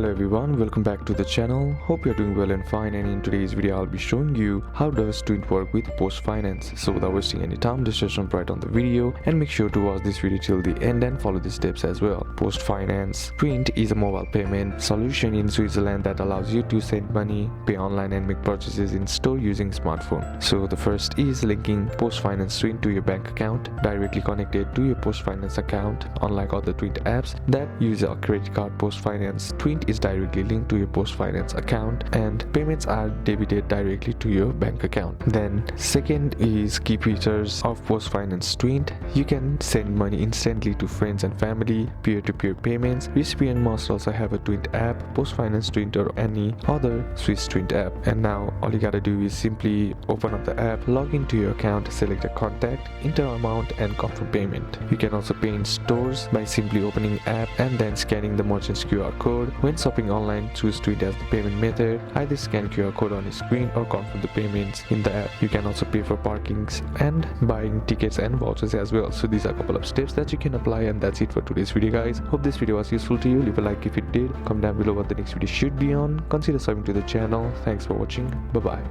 Hello everyone, welcome back to the channel. Hope you're doing well and fine, and in today's video I'll be showing you how does TWINT work with PostFinance. So without wasting any time, just jump right on the video and make sure to watch this video till the end and follow the steps as well. PostFinance TWINT is a mobile payment solution in Switzerland that allows you to send money, pay online and make purchases in store using smartphone. So the first is linking PostFinance TWINT to your bank account, directly connected to your PostFinance account. Unlike other TWINT apps that use a credit card, PostFinance TWINT is directly linked to your PostFinance account and payments are debited directly to your bank account. Then second is key features of PostFinance TWINT. You can send money instantly to friends and family, peer-to-peer payments. Recipient must also have a TWINT app, PostFinance TWINT or any other Swiss TWINT app. And now all you gotta do is simply open up the app, log into your account, select a contact, enter amount and confirm payment. You can also pay in stores by simply opening app and then scanning the merchant's QR code. When shopping online, choose TWINT as the payment method. Either scan QR code on your screen or confirm the payments in the app. You can also pay for parkings and buying tickets and vouchers as well. So these are a couple of steps that you can apply, and that's it for today's video, guys. Hope this video was useful to you. Leave a like if it did. Comment down below what the next video should be on. Consider subscribing to the channel. Thanks for watching. Bye bye.